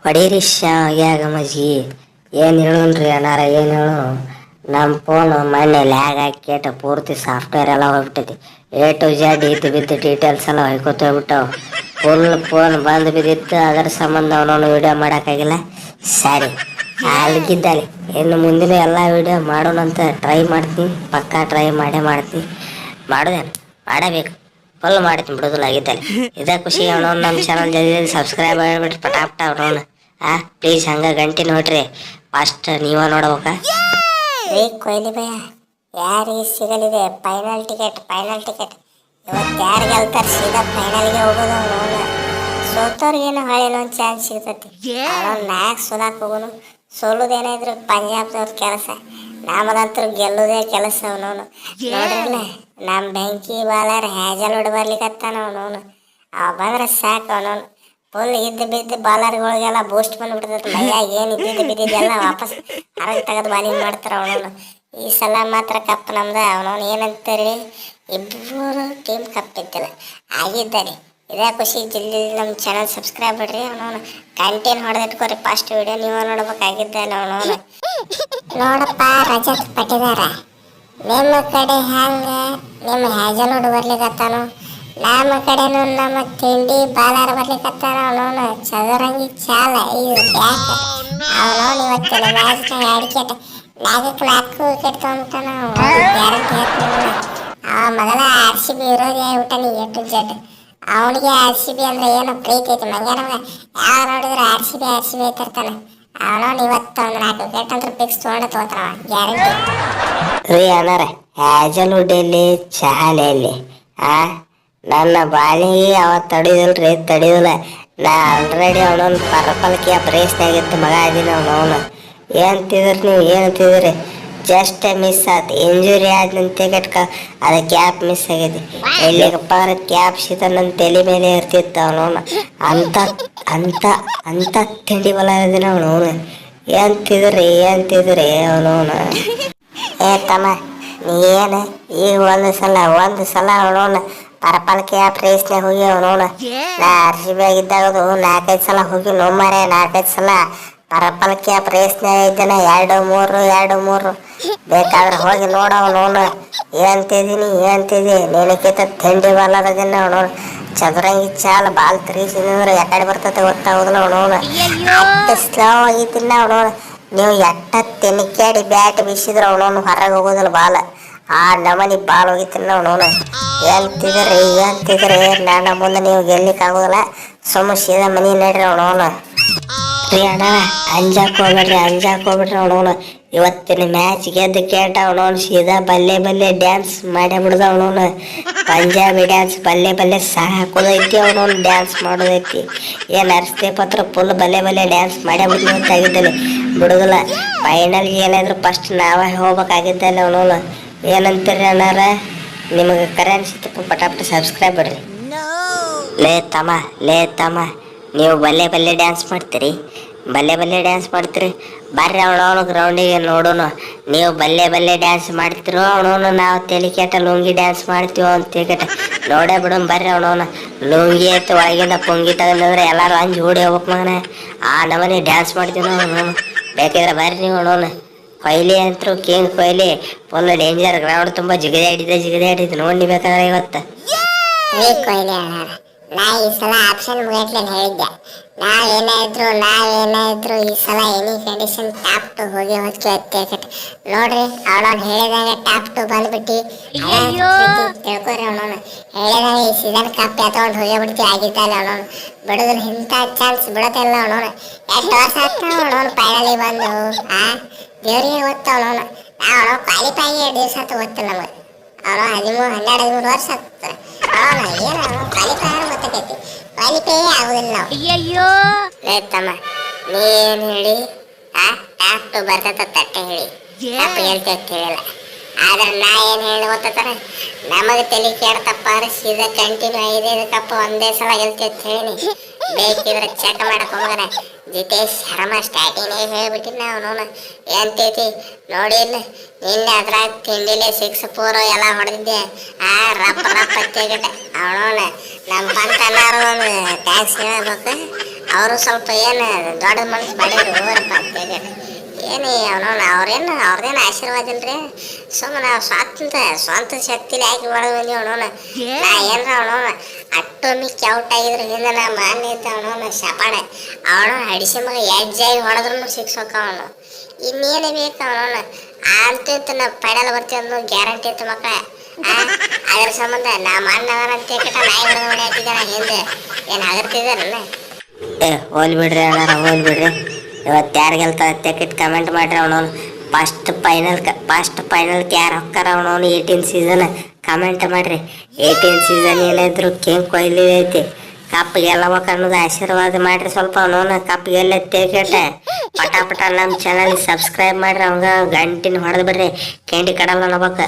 ಹೊಡೀರಿ ಶಾಗ್ಯಾಗ ಮಜ್ಗಿ ಏನು ಹೇಳೋನ್ರಿ ಅಣ್ಣಾರ ಏನು ಹೇಳು. ನಮ್ಮ ಫೋನು ಮೊನ್ನೆ ಲ್ಯಾಗ್ ಹಾಕಿ ಪೂರ್ತಿ ಸಾಫ್ಟ್ವೇರ್ ಎಲ್ಲ ಹೋಗ್ಬಿಟ್ಟೈತಿ. A to Z ಇದ್ದು ಬಿದ್ದು ಡೀಟೇಲ್ಸ್ ಎಲ್ಲ ಹೊಯ್ಕೋತ ಹೋಗ್ಬಿಟ್ಟವು. ಫೋನ್ ಬಂದು ಬಿದ್ದಿತ್ತು, ಅದರ ಸಂಬಂಧ ಅವನವನು ವೀಡಿಯೋ ಮಾಡೋಕ್ಕಾಗಿಲ್ಲ. ಸರಿ ಅಲ್ಲಿಗಿದ್ದಲ್ಲಿ ಇನ್ನು ಮುಂದಿನ ಎಲ್ಲ ವೀಡಿಯೋ ಮಾಡೋಣಂತ ಟ್ರೈ ಮಾಡ್ತೀನಿ. ಪಕ್ಕಾ ಟ್ರೈ ಮಾಡ್ತೀನಿ. ಮಾಡೋದೇನು ಮಾಡಬೇಕು, ಫುಲ್ ಮಾಡ್ತೀನಿ ಬಿಡೋದಿಲ್ಲ ಆಗಿದ್ದಲ್ಲಿ. ಇದೇ ಖುಷಿ ಅವನವ್ನು ನಮ್ಮ ಚಾನಲ್ ಜಲ್ದಿ ಸಬ್ಸ್ಕ್ರೈಬ್ ಮಾಡಿಬಿಟ್ರಿ ಪಟಾಪಟ ಅವನವನು. ಪ್ಲೀಸ್ ಹಂಗೆ ಗಂಟೆ ನೋಡ್ರಿ, ಫಸ್ಟ್ ನೀವ ನೋಡ್ಬೇಕಾ. ರೀ ಕೊಹ್ಲಿ ಭಯ್ಯ, ಯಾರಿಗೆ ಸಿಗಲಿದೆ ಫೈನಲ್ ಟಿಕೆಟ್? ಇವತ್ತು ಯಾರು ಗೆಲ್ತಾರೆ ಸೀದಾ ಫೈನಲ್ಗೆ ಹೋಗೋದು. ಅವನು ಸೋತವ್ರಿಗೇನು ಹೊಳೆನೊಂದು ಚಾನ್ಸ್ ಸಿಗ್ತೈತಿ. ಅವನು ನಾಯಕ್ ಸೋಲಾಕ್ ಹೋಗೋನು. ಸೋಲುದೇನಿದ್ರು ಪಂಜಾಬ್ದವ್ರ ಕೆಲಸ, ನಮ್ಮದಂತೂ ಗೆಲ್ಲುದೇ ಕೆಲಸ. ಅವನವನು ನೋಡ್ರಲ್ಲ, ನಮ್ಮ ಬೆಂಕಿ ಬಾಲರ್ ಹ್ಯಾಜಲ್ವುಡ್ ಬರ್ಲಿಕ್ಕತ್ತಾನ. ಅವನವನು ಬಂದ್ರೆ ಸಾಕು. ಅವನವನು ಫುಲ್ ಇದ್ದು ಬಿದ್ದು ಬಾಲರ್ಗಳಿಗೆಲ್ಲ ಬೂಸ್ಟ್ ಬಂದ್ಬಿಡ್ತೈತೆ. ಮೈಯಾಗ ಏನು ಇದ್ದಿದ್ದು ಬಿದ್ದಿದ್ದೆಲ್ಲ ವಾಪಸ್ ಹೊರಗೆ ತೆಗೆದು ಬಾಲಿಂಗ್ ಮಾಡ್ತಾರೆ. ಅವನವನು ಈ ಸಲ ಮಾತ್ರ ಕಪ್ ನಮ್ದು. ಅವನವನು ಏನಂತಾರೆ, ಇಬ್ಬರು ಟೀಮ್ ಕಪ್ ಇದ್ದಿಲ್ಲ ಆಗಿದ್ದಾರೆ. ಇದೇ ಖುಷಿ ಜಲ್ದಿ ನಮ್ಮ ಚಾನಲ್ ಸಬ್ಸ್ಕ್ರೈಬ್ ಮಾಡ್ರಿ. ಅವನವನು ಕಂಟೇನ್ ಹೊಡೆದಿಟ್ಕೋರಿ. ಫಸ್ಟ್ ವಿಡಿಯೋ ನೀವು ನೋಡ್ಬೇಕಾಗಿದ್ದಲ್ಲ. ಅವನವನು ನೋಡಪ್ಪ ರಜತ್ ಪಟ್ಟಿದಾರ, ನಿಮ್ಮ ಕಡೆ ಹ್ಯಾಂಗೆ ನಿಮ್ಮ ಹ್ಯಾಜಲ್ವುಡ್ ಬರ್ಲಿಕ್ಕತ್ತಾನು, ನಮ್ಮ ಕಡೆನು ನಮ್ಮ ತಿಂಡಿ ಬಾಲಾರ ಬರ್ಲಿಕ್ಕತ್ತಾನ. ಅವನವನು ಚದುರಂಗಿ ಚಾಲ ಇದು ಬ್ಯಾಕ್. ಅವನವನು ಇವತ್ತಿನ ಮ್ಯಾಚ್ನ 2 ವಿಕೆಟ್, 4 ವಿಕೆಟ್ ತೊಗೊಂಬಿಟ್ಟಾನ. ಗ್ಯಾರಂಟಿ ಹೇಳ್ತೀನಿ. ಅವ ಮೊದಲ RCB ವಿರೋಧಿ ಆಗ್ಬಿಟ್ಟಾನ A to Z. ಅವನಿಗೆ RCB ಅಂದ್ರೆ ಏನೋ ಪ್ರೀತಿ ಐತಿ. ಮಂಗ್ಯಾನಂಗ ಯಾವ ನೋಡಿದ್ರೆ RCB ಐತಿರ್ತಾನೆ. ಅವನವನು ಇವತ್ತು ಒಂದು 4 ವಿಕೆಟ್ ಅಂದ್ರೆ ಫಿಕ್ಸ್ ತೊಗೊಂತಾನ ಗ್ಯಾರಂಟಿ. ರೀ ಅಣ್ಣಾರ, ಹ್ಯಾಜಲ್ವುಡ್ ಎಲ್ಲಿ ಚಹಲ್ ಎಲ್ಲಿ? ನನ್ನ ಬಾಲಿಗೆ ಅವತ್ತು ತಡಿಯೋದಿಲ್ಲ. ನಾ ಆಲ್ರೆಡಿ ಅವನೊಂದು ಪರ್ಪಲ್ಕಿಯ ಪ್ರೇಸ್ನಾಗಿತ್ತು ಮಗ ಅದೀನಿ. ಅವನವನು ಏನಂತಿದ್ರಿ ಜಸ್ಟ್ ಮಿಸ್ ಆಯ್ತು. ಇಂಜುರಿ ಆದ ನನ್ನ ಅದು ಕ್ಯಾಪ್ ಮಿಸ್ ಆಗೈತಿ. ಎಲ್ಲಿಗಪ್ಪ ಅಂದ್ರೆ ಕ್ಯಾಪ್ ಶೀತ ನನ್ನ ತಲೆ ಮೇಲೆ ಇರ್ತಿತ್ತು. ಅವನವನು ಅಂತ ತಿಂಡಿ ಬಲ ಇದೀನಿ. ಅವನವನು ಏನಂತಿದ್ರಿ ಅವನವನು. ತಮ್ಮ ನೀ ಏನು ಈಗ ಒಂದು ಸಲ ಅವನವನು ಪರ್ಪಲ್ ಕ್ಯಾಪ್ ರೇಸ್ನಾಗ ಹೋಗಿ ಅವನವನು. ನಾ RCB ಆಗಿದ್ದಾಗದು 4-5 ಸಲ ಹೋಗಿ ನೋಮಾರೆ. 4-5 ಸಲ ಪರ್ಪಲ್ ಕ್ಯಾಪ್ ರೇಸ್ನಾಗ ಇದ್ದಾನೆ. 2-3 ಬೇಕಾದ್ರೆ ಹೋಗಿ ನೋಡವನವನು. ಏನಂತಿದಿ ನೆನಕಿತ ತಿಂಡಿ ಬಲ್ಲದಿನ ಅವನವನು. ಚದುರಂಗಿ ಚಾಲ ಬಾಲ್ ತಿರುಗಿಸಿದ್ರೆ ಯಾಕಡೆ ಬರ್ತತೆ ಗೊತ್ತಾಗೋದಿಲ್ಲ. ಅವನವನು ಅಷ್ಟು ಸ್ಲೋ ಆಗಿತ್ತಿನ ಅವನವನು. ನೀವು ಎಟ್ಟ ತೆನಿಕ್ಯಾಡಿ ಬ್ಯಾಟ್ ಬೀಸಿದ್ರೆ ಅವನವನು ಹೊರಗೆ ಹೋಗೋದಿಲ್ಲ ಬಾಲ. ಆ ನಮನಿ ಬಾಲ್ ಹೋಗಿತ್ತಿನ ಅವನವನು. ಹೇಳ್ತಿದ್ರಿ ನನ್ನ ಮುಂದೆ ನೀವು ಗೆಲ್ಲಿಕ್ ಆಗೋದಿಲ್ಲ. ಸೀದಾ ಮನಿ ನಡ್ರಿ ಅವನವನು. ರೀ ಅಣ್ಣ, ಅಂಜಾಕ್ ಹೋಗ್ಬಿಡ್ರಿ ಅವನವನು. ಇವತ್ತಿನ ಮ್ಯಾಚ್ ಗೆದ್ದು ಕೇಟ ಅವನವನು ಸೀದಾ ಬಲ್ಲೆ ಡ್ಯಾನ್ಸ್ ಮಾಡೇ ಬಿಡ್ದ. ಅವನವನು ಪಂಜಾಬಿ ಡ್ಯಾನ್ಸ್ ಬಲ್ಲೆ ಸಾಕೋದೈತಿ. ಅವನವನು ಡ್ಯಾನ್ಸ್ ಮಾಡೋದೈತಿ. ಏನು ಅರ್ಸ್ತೆ ಪತ್ರ ಫುಲ್ ಬಲ್ಲೆ ಡ್ಯಾನ್ಸ್ ಮಾಡೇ ಬಿಡ್ತಾಗಿದ್ದಲ್ಲಿ ಬಿಡೋದಿಲ್ಲ. ಫೈನಲ್ಗೆ ಏನಾದ್ರು ಫಸ್ಟ್ ನಾವೇ ಹೋಗ್ಬೇಕಾಗಿದ್ದಲ್ಲ. ಅವನವನು ಏನಂತೀರಿ ಅಣ್ಣಾರ? ನಿಮಗೆ ಕರೆ ಅನ್ಸಿತ್ತಪ್ಪ ಪಟಾಪಟ ಸಬ್ಸ್ಕ್ರೈಬ್ ಮಾಡ್ರಿ. ಲೇ ತಮ್ಮ ನೀವು ಬಲ್ಲೆ ಡ್ಯಾನ್ಸ್ ಮಾಡ್ತೀರಿ. ಬರ್ರಿ ಅವನವನು ಗ್ರೌಂಡಿಗೆ ನೋಡೋಣ. ನೀವು ಬಲ್ಲೆ ಡ್ಯಾನ್ಸ್ ಮಾಡ್ತಿರೋ ಅವನವನು ನಾವು ತೆಲಿಕೆಟ ಲುಂಗಿ ಡ್ಯಾನ್ಸ್ ಮಾಡ್ತೀವೋ ಅಂತ ನೋಡೇ ಬಿಡೋಣ. ಬರ್ರಿ ಅವನವನು ಲುಂಗಿ ಐತೆ ಒಳಗಿಂದ ಪುಂಗಿ ತಗೊಂಡ್ರೆ ಎಲ್ಲರೂ ಅಂಜಿ ಓಡಿ ಹೋಗ್ಬೇಕು ಮಗನ. ಆ ನಮನಿ ಡ್ಯಾನ್ಸ್ ಮಾಡ್ತೀವಿ ಅವನವನು. ಬೇಕಿದ್ರೆ ಬರ್ರಿ ನೀವು ಅವನವನು. ಕೊಹ್ಲಿ ಅಂತೂ king Kohli full danger. Ground ತುಂಬ ಜಿಗದೆ ಆಡಿದ್ದು ನೋಡಿ ಬೇಕಾದ್ರೆ ಇವತ್ತು. ಕೊಹ್ಲಿ ನಾ ಈ ಸಲ ಆಪ್ಷನ್ ಮುಗಿಟ್ಲೇನು ಹೇಳಿದ್ದೆ. ನಾವೇನಾದ್ರು ಈ ಸಲ ಎನಿ ಕಂಡೀಷನ್ ಟಾಪ್ 2 ಹೋಗಿ ಕ್ರಿಕೆಟ್ ನೋಡ್ರಿ. ಅವನವ್ನು ಹೇಳಿದಾಗ ಟಾಪ್ 2 ಬಂದ್ಬಿಟ್ಟು ತಿಳ್ಕೊರಿ. ಅವನವನು ಹೇಳಿದಾಗ ಈ ಸೀಸನ್ ಕಪ್ ಎತ್ಕೊಂಡು ಹೋಗೇ ಬಿಡ್ತಿ ಆಗಿದ್ದಲ್ಲ. ಅವನವನು ಬಿಡೋದ್ರ ಇಂಥ ಚಾನ್ಸ್ ಬಿಡೋದಿಲ್ಲ. ಅವನವನು ಎಷ್ಟು ವರ್ಷ ಆಗ್ತಾವ ಅವನವನು ಫೈನಲಿ ಬಂದು. ದೇವ್ರಿಗೆ ಗೊತ್ತು ಅವನವನು. ನಾವು ಕ್ವಾಲಿಫೈ 2 ದಿವಸ ಅಂತ ಗೊತ್ತಿಲ್ಲ ನಮಗೆ. ಅವನು 12-13 ವರ್ಷ ಆಗ್ತದೆ. ಏನು ಕ್ವಾಲಿಫೈ ಗೊತ್ತಾಗೈತಿ, ಕ್ವಾಲಿಫೈ ಆಗುದಿಲ್ಲ ನಾವು. ತಮ್ಮ ನೀನು ಹೇಳಿ ಟಾಪ್ 2 ಬರ್ತೈತ ತಟ್ಟೆ ಹೇಳಿ ತಪ್ಪು ಹೇಳ್ತೈತೆ ಹೇಳಿಲ್ಲ. ಆದ್ರೆ ನಾ ಏನು ಹೇಳಿ ಗೊತ್ತಾರ, ನಮಗೆ ತಲೆ ಕೇಳ್ತಪ್ಪ ಅಂದ್ರೆ ಸೀದಾ ಕಂಟಿನ್ಯೂ 5 ಕಪ್ ಒಂದೇ ಸಲ ಗೆಲ್ತೈತೆ ಹೇಳಿ. ಬೇಕಿದ್ರೆ ಚೆಕ್ ಮಾಡಕ್ ಹೋಗಣ. ಜಿತೇಶ್ ಶರ್ಮಾ ಸ್ಟಾರ್ಟಿಂಗ್ ಹೇಳ್ಬಿಟ್ಟಿನ ಅವನವನು ಎಂತೈತಿ ನೋಡಿ. ನಿನ್ನೆ ಅದ್ರಾಗ ತಿಂಡಿಲೆ 6-4 ಎಲ್ಲ ಹೊಡೆದಿದ್ದೆ. ರಪ್ಪ ತೆಗಿಟ ಅವನವನು. ನಮ್ಮ ಪಂತ ಎಲ್ಲಾರು ಒಂದು ಟ್ಯಾಕ್ಸ್ ಹೇಳ್ಬೇಕು. ಅವರು ಸ್ವಲ್ಪ ಏನು ದೊಡ್ಡ ಮನಸ್ಸು ಮಾಡ್ಯಾರ ಹೋಗ್ರಪ್ಪ ಕ್ರಿಕೆಟ್ ಏನು ಅವನವನು ಅವ್ರದೇನು ಆಶೀರ್ವಾದ ಇಲ್ರಿ ಸುಮ್ಮನೆ ನಾವು ಸ್ವಂತ ಶಕ್ತಿಲಿ ಹಾಕಿ ಹೊಡೆದು ಬಂದೀವಿ ಅವನವನ ನಾ ಏನ್ರ ಅವನವನ ಅಟ್ಟೊಮ್ಮಿಕ್ಕೆ ಔಟ್ ಆಗಿದ್ರೆ ಹಿಂದೆ ನಾ ಮಾನ್ಯ ಇದ್ದ ಅವನವನ ಶಪಾಡೆ ಅವನು ಹಡಿಸಿ ಮಗ ಎಜ್ಜಾಗಿ ಹೊಡೆದ್ರು ಸಿಕ್ಸ್ ಅವನು ಇನ್ನೇನು ಬೇಕು ಅವನವನ ಅಂತೂ ನಾ ಫೈನಲ್ ಬರ್ತೀವಿ ಅನ್ನೋ ಗ್ಯಾರಂಟಿ ಇತ್ತು ಮಕ್ಕಳ ಅದ್ರ ಸಂಬಂಧ ನಾ ಮಾನ್ಯವಂತ ನಾಯಿ ಹೊಡೆದು ಹೊಡೆ ಹಾಕಿದ್ದಾನ ಹಿಂದೆ ಏನು ಆಗಿರ್ತಿದ್ದೆ ನನ್ನ ಹೋಲ್ ಬಿಡ್ರಿ ಅಣ್ಣಾರ ಹೋಲ್ ಬಿಡ್ರಿ ಇವತ್ತು ಯಾರು ಗೆಲ್ತಾರೆ ಟಿಕೆಟ್ ಕಮೆಂಟ್ ಮಾಡ್ರಿ ಅವನವನು ಫಸ್ಟ್ ಫೈನಲ್ಗೆ ಯಾರು ಹೊಕ್ಕಾರ ಅವನವನು 18 ಸೀಸನ್ ಕಮೆಂಟ್ ಮಾಡ್ರಿ 18 ಸೀಸನ್ ಏನಿದ್ರು ಕಿಂಗ್ ಕೊಹ್ಲಿ ಐತಿ ಕಪ್ ಗೆಲ್ಲಬೇಕು ಅನ್ನೋದು ಆಶೀರ್ವಾದ ಮಾಡ್ರಿ ಸ್ವಲ್ಪ ಅವನವನು ಕಪ್ ಗೆಲ್ಲ ಟಿಕೆಟ್ ಪಟ ನಮ್ಮ ಚಾನಲ್ ಸಬ್ಸ್ಕ್ರೈಬ್ ಮಾಡ್ರಿ ಅವಂಗ ಗಂಟಿನ ಹೊಡೆದು ಬಿಡ್ರಿ ಕ್ಯಾಂಡಿ ಕಡಲ್ಲ ಅನ್ನಬೇಕು